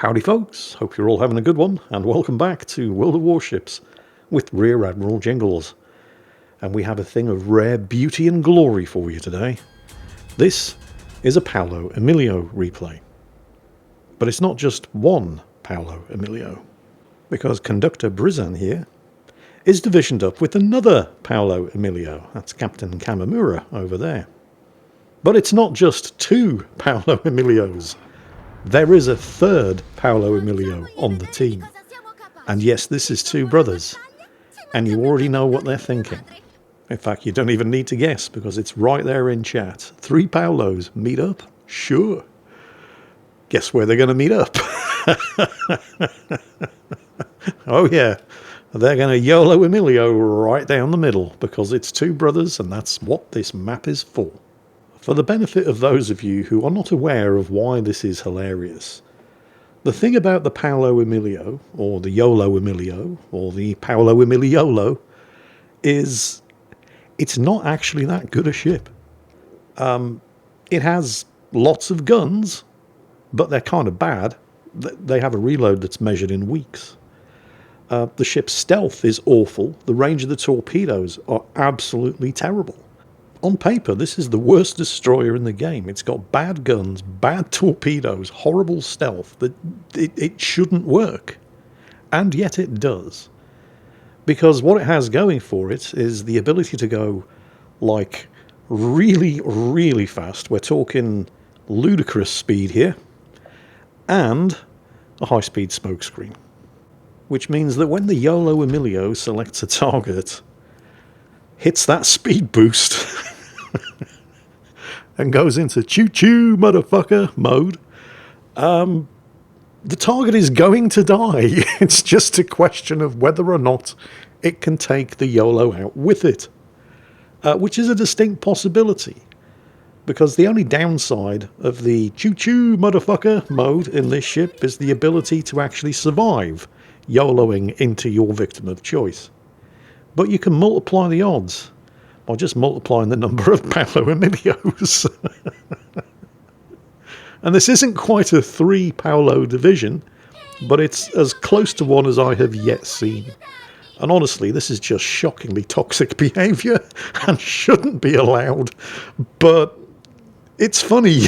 Howdy folks, hope you're all having a good one, and welcome back to World of Warships with Rear Admiral Jingles. And we have a thing of rare beauty and glory for you today. This is a Paolo Emilio replay. But it's not just one Paolo Emilio, because Conductor Brizan here is divisioned up with another Paolo Emilio. That's Captain Kamamura over there. But it's not just two Paolo Emilios. There is a third Paolo Emilio on the team. And yes, this is two brothers. And you already know what they're thinking. In fact, you don't even need to guess, because it's right there in chat. Three Paolos meet up? Sure. Guess where they're going to meet up? Oh yeah, they're going to YOLO Emilio right down the middle, because it's two brothers and that's what this map is for. For the benefit of those of you who are not aware of why this is hilarious, the thing about the Paolo Emilio, or the YOLO Emilio, or the Paolo Emiliolololo, is it's not actually that good a ship. It has lots of guns, but they're kind of bad. They have a reload that's measured in weeks. The ship's stealth is awful. The range of the torpedoes are absolutely terrible. On paper, this is the worst destroyer in the game. It's got bad guns, bad torpedoes, horrible stealth. It shouldn't work. And yet it does. Because what it has going for it is the ability to go, like, really, really fast. We're talking ludicrous speed here. And a high-speed smokescreen. Which means that when the YOLO Emilio selects a target, hits that speed boost and goes into choo-choo motherfucker mode, the target is going to die. It's just a question of whether or not it can take the YOLO out with it, which is a distinct possibility, because the only downside of the choo-choo motherfucker mode in this ship is the ability to actually survive YOLOing into your victim of choice. But you can multiply the odds by just multiplying the number of Paolo Emilios. And this isn't quite a 3 Paolo division, but it's as close to one as I have yet seen. And honestly, this is just shockingly toxic behaviour and shouldn't be allowed, but it's funny.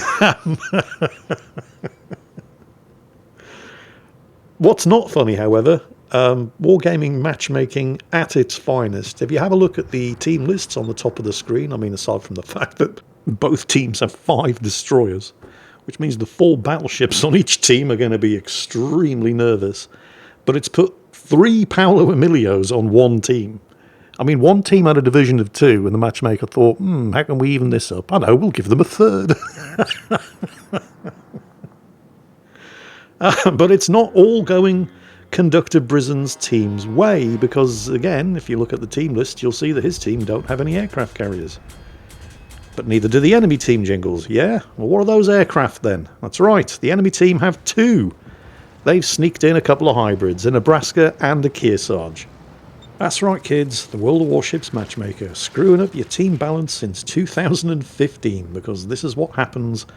What's not funny, however, Wargaming Matchmaking at its finest. If you have a look at the team lists on the top of the screen, I mean, aside from the fact that both teams have 5 destroyers, which means the 4 battleships on each team are going to be extremely nervous, but it's put 3 Paolo Emilios on one team. I mean, one team had a division of 2, and the matchmaker thought, how can we even this up? I know, we'll give them a third. But it's not all going Conductor Brizan's team's way, because, again, if you look at the team list, you'll see that his team don't have any aircraft carriers. But neither do the enemy team, Jingles. Yeah? Well, what are those aircraft, then? That's right, the enemy team have 2. They've sneaked in a couple of hybrids, a Nebraska and a Kearsarge. That's right, kids, the World of Warships matchmaker, screwing up your team balance since 2015, because this is what happens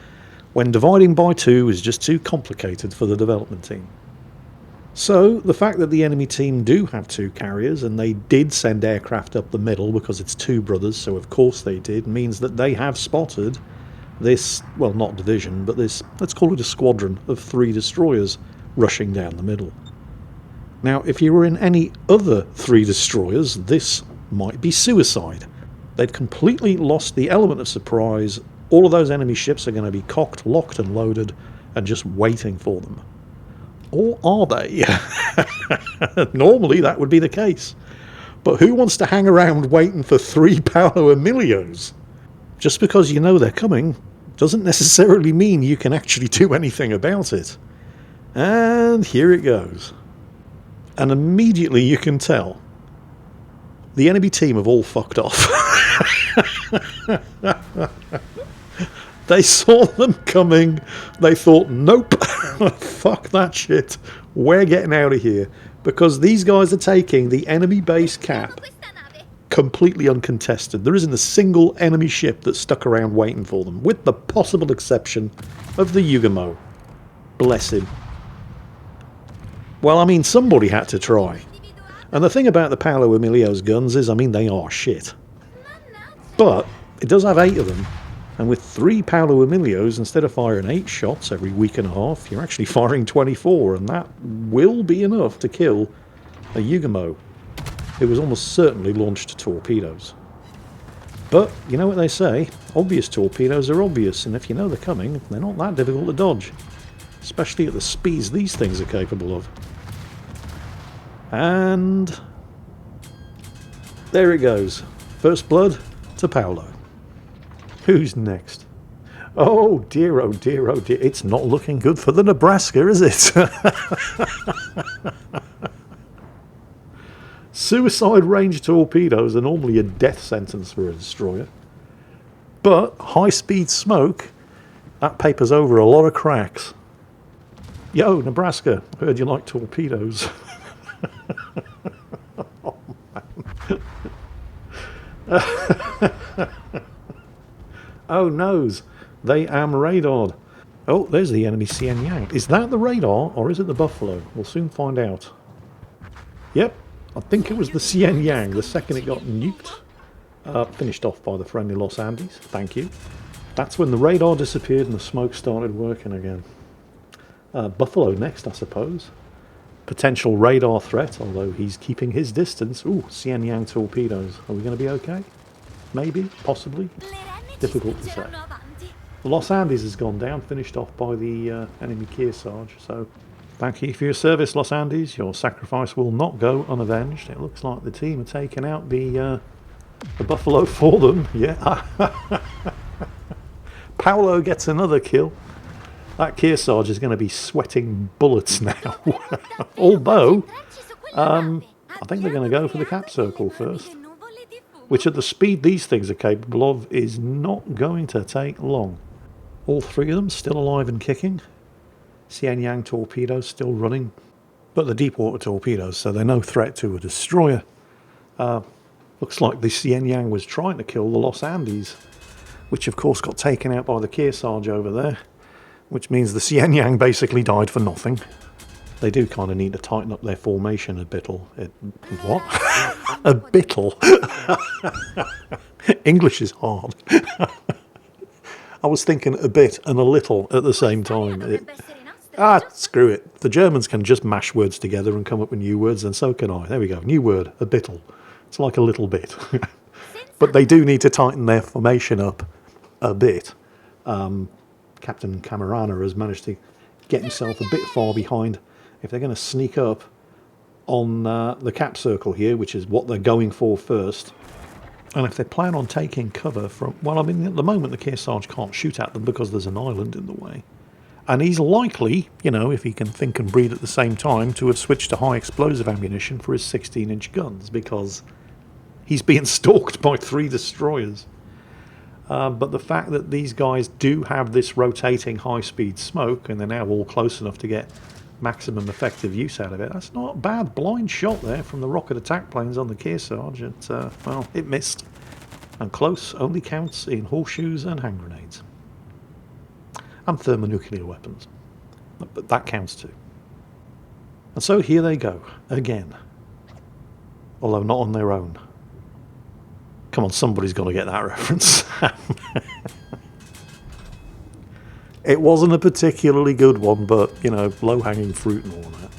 when dividing by 2 is just too complicated for the development team. So, the fact that the enemy team do have 2 carriers, and they did send aircraft up the middle because it's 2 brothers, so of course they did, means that they have spotted this, well, not division, but this, let's call it a squadron of 3 destroyers rushing down the middle. Now, if you were in any other 3 destroyers, this might be suicide. They've completely lost the element of surprise. All of those enemy ships are going to be cocked, locked and loaded and just waiting for them. Or are they? Normally that would be the case. But who wants to hang around waiting for 3 Paolo Emilios? Just because you know they're coming doesn't necessarily mean you can actually do anything about it. And here it goes. And immediately you can tell the enemy team have all fucked off. They saw them coming. They thought, nope, fuck that shit. We're getting out of here. Because these guys are taking the enemy base cap completely uncontested. There isn't a single enemy ship that's stuck around waiting for them, with the possible exception of the Yugamo. Bless him. Well, I mean, somebody had to try. And the thing about the Paolo Emilio's guns is, I mean, they are shit. But it does have 8 of them. And with 3 Paolo Emilios, instead of firing 8 shots every week and a half, you're actually firing 24. And that will be enough to kill a Yugamo, who was almost certainly launched torpedoes. But, you know what they say, obvious torpedoes are obvious, and if you know they're coming, they're not that difficult to dodge. Especially at the speeds these things are capable of. And there it goes. First blood to Paolo. Who's next? Oh dear, oh dear, oh dear. It's not looking good for the Nebraska, is it? Suicide range torpedoes are normally a death sentence for a destroyer. But high-speed smoke, that papers over a lot of cracks. Yo, Nebraska, heard you like torpedoes. Oh, man. Oh, noes. They am radared. Oh, there's the enemy Xian Yang. Is that the radar, or is it the Buffalo? We'll soon find out. Yep, I think it was the Xian Yang, the second it got nuked. Finished off by the friendly Los Andes. Thank you. That's when the radar disappeared and the smoke started working again. Buffalo next, I suppose. Potential radar threat, although he's keeping his distance. Ooh, Xian Yang torpedoes. Are we going to be okay? Maybe, possibly. Difficult to say. The Los Andes has gone down, finished off by the enemy Kearsarge. So, thank you for your service, Los Andes. Your sacrifice will not go unavenged. It looks like the team are taking out the Buffalo for them. Yeah. Paolo gets another kill. That Kearsarge is going to be sweating bullets now. Although, I think they're going to go for the cap circle first. Which at the speed these things are capable of is not going to take long. All 3 of them still alive and kicking. Xian Yang torpedoes still running. But the deep water torpedoes, so they're no threat to a destroyer. Looks like the Xian Yang was trying to kill the Los Andes. Which of course got taken out by the Kearsarge over there. Which means the Xian Yang basically died for nothing. They do kind of need to tighten up their formation a bittle. What? A bittle? English is hard. I was thinking a bit and a little at the same time. Screw it. The Germans can just mash words together and come up with new words, and so can I. There we go. New word, a bittle. It's like a little bit. But they do need to tighten their formation up a bit. Captain Camarana has managed to get himself a bit far behind. If they're going to sneak up on the cap circle here, which is what they're going for first, and if they plan on taking cover from... Well, I mean, at the moment the Kearsarge can't shoot at them because there's an island in the way. And he's likely, you know, if he can think and breathe at the same time, to have switched to high explosive ammunition for his 16-inch guns, because he's being stalked by 3 destroyers. But the fact that these guys do have this rotating high-speed smoke, and they're now all close enough to get maximum effective use out of it, that's not a bad blind shot there from the rocket attack planes on the Kearsarge. Well, it missed. And close only counts in horseshoes and hand grenades. And thermonuclear weapons. But that counts too. And so here they go, again. Although not on their own. Come on, somebody's got to get that reference. It wasn't a particularly good one, but, you know, low-hanging fruit and all that.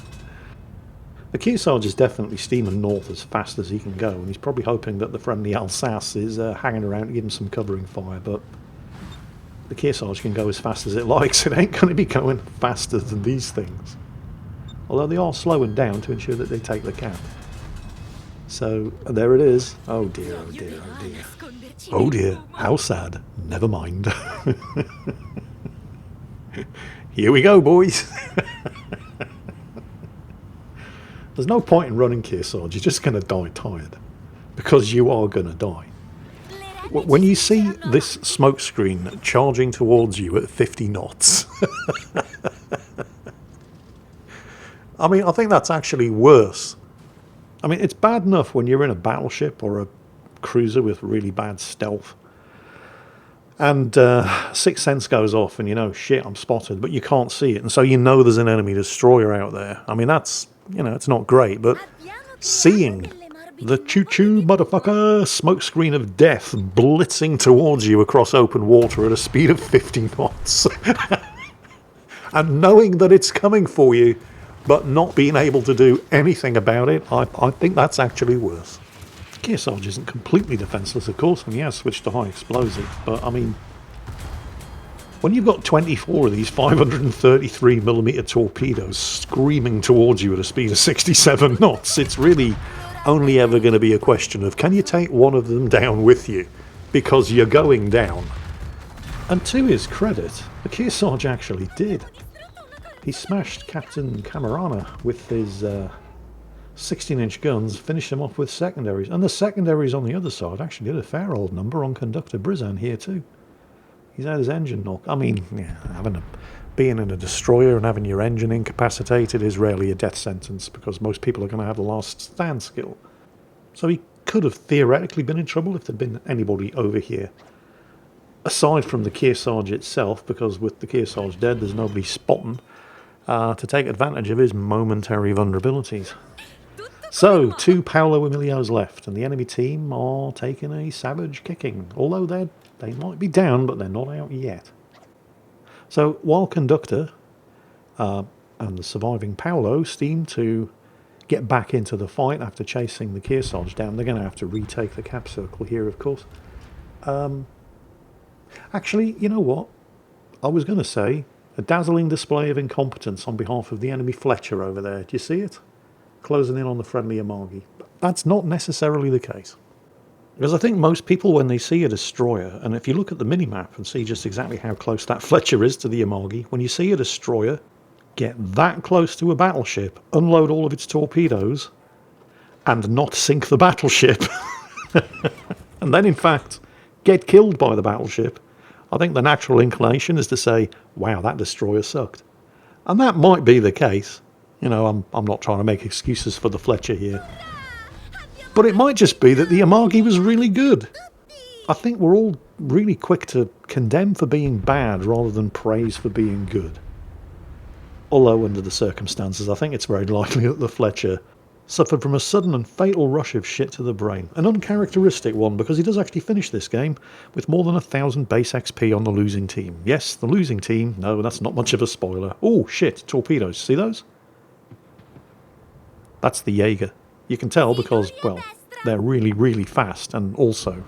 The Kearsarge is definitely steaming north as fast as he can go, and he's probably hoping that the friendly Alsace is hanging around to give him some covering fire, but the Kearsarge can go as fast as it likes. It ain't going to be going faster than these things. Although they are slowing down to ensure that they take the cap. So, there it is. Oh dear, oh dear, oh dear. Oh dear, how sad. Never mind. Here we go, boys. There's no point in running Kearsarge. You're just going to die tired. Because you are going to die. When you see this smoke screen charging towards you at 50 knots... I mean, I think that's actually worse. I mean, it's bad enough when you're in a battleship or a cruiser with really bad stealth. And Sixth Sense goes off and you know, shit, I'm spotted, but you can't see it. And so you know there's an enemy destroyer out there. I mean, that's, you know, it's not great, but seeing the choo-choo motherfucker smokescreen of death blitzing towards you across open water at a speed of 50 knots. And knowing that it's coming for you, but not being able to do anything about it, I think that's actually worse. Kearsarge isn't completely defenseless, of course, and he has switched to high explosive, but I mean, when you've got 24 of these 533mm torpedoes screaming towards you at a speed of 67 knots, it's really only ever going to be a question of can you take one of them down with you, because you're going down. And to his credit, the Kearsarge actually did. He smashed Captain Camarana with his 16-inch guns, finished him off with secondaries. And the secondaries on the other side actually did a fair old number on Conductor Brizan here too. He's had his engine knocked. I mean, yeah, being in a destroyer and having your engine incapacitated is rarely a death sentence because most people are going to have the last stand skill. So he could have theoretically been in trouble if there'd been anybody over here. Aside from the Kearsarge itself, because with the Kearsarge dead, there's nobody spotting to take advantage of his momentary vulnerabilities. So, 2 Paolo Emilios left, and the enemy team are taking a savage kicking, although they might be down, but they're not out yet. So, while Conductor and the surviving Paolo steam to get back into the fight after chasing the Kearsarge down, they're going to have to retake the cap circle here, of course. Actually, you know what? I was going to say a dazzling display of incompetence on behalf of the enemy Fletcher over there. Do you see it? Closing in on the friendly Amagi. But that's not necessarily the case. Because I think most people, when they see a destroyer, and if you look at the minimap and see just exactly how close that Fletcher is to the Amagi, when you see a destroyer get that close to a battleship, unload all of its torpedoes, and not sink the battleship, and then in fact get killed by the battleship, I think the natural inclination is to say, wow, that destroyer sucked. And that might be the case. You know, I'm not trying to make excuses for the Fletcher here. But it might just be that the Amagi was really good. I think we're all really quick to condemn for being bad rather than praise for being good. Although under the circumstances, I think it's very likely that the Fletcher suffered from a sudden and fatal rush of shit to the brain. An uncharacteristic one, because he does actually finish this game with more than 1,000 base XP on the losing team. Yes, the losing team. No, that's not much of a spoiler. Oh, shit, torpedoes. See those? That's the Jaeger. You can tell because, well, they're really, really fast, and also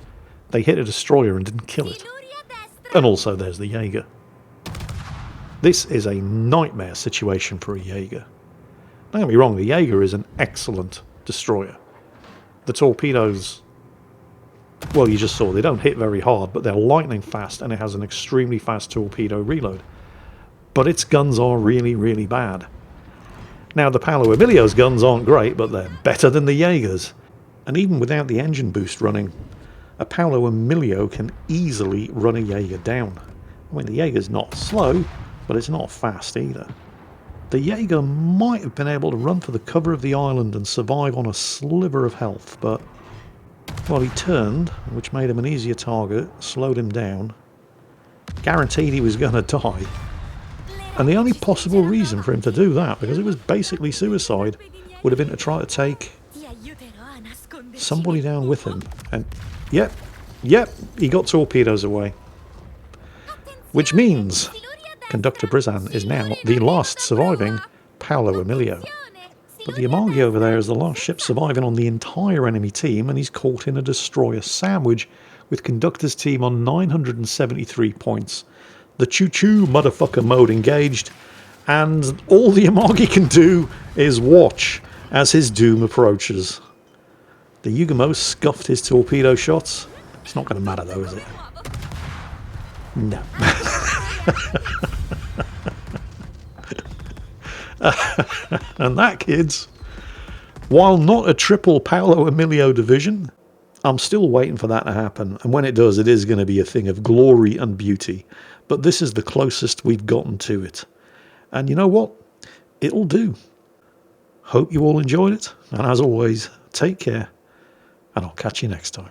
they hit a destroyer and didn't kill it. And also there's the Jaeger. This is a nightmare situation for a Jaeger. Don't get me wrong, the Jaeger is an excellent destroyer. The torpedoes, well, you just saw, they don't hit very hard, but they're lightning fast, and it has an extremely fast torpedo reload. But its guns are really, really bad. Now, the Paolo Emilio's guns aren't great, but they're better than the Jaeger's. And even without the engine boost running, a Paolo Emilio can easily run a Jaeger down. I mean, the Jaeger's not slow, but it's not fast either. The Jaeger might have been able to run for the cover of the island and survive on a sliver of health, but, well, he turned, which made him an easier target, slowed him down, guaranteed he was going to die. And the only possible reason for him to do that, because it was basically suicide, would have been to try to take somebody down with him. And, yep, he got torpedoes away. Which means Conductor Brizan is now the last surviving Paolo Emilio. But the Amagi over there is the last ship surviving on the entire enemy team, and he's caught in a destroyer sandwich with Conductor's team on 973 points. The choo-choo motherfucker mode engaged, and all the Amagi can do is watch as his doom approaches. The Yugamo scuffed his torpedo shots. It's not going to matter though, is it? No. And that, kids, while not a triple Paolo Emilio division, I'm still waiting for that to happen. And when it does, it is going to be a thing of glory and beauty. But this is the closest we've gotten to it. And you know what? It'll do. Hope you all enjoyed it. And as always, take care. And I'll catch you next time.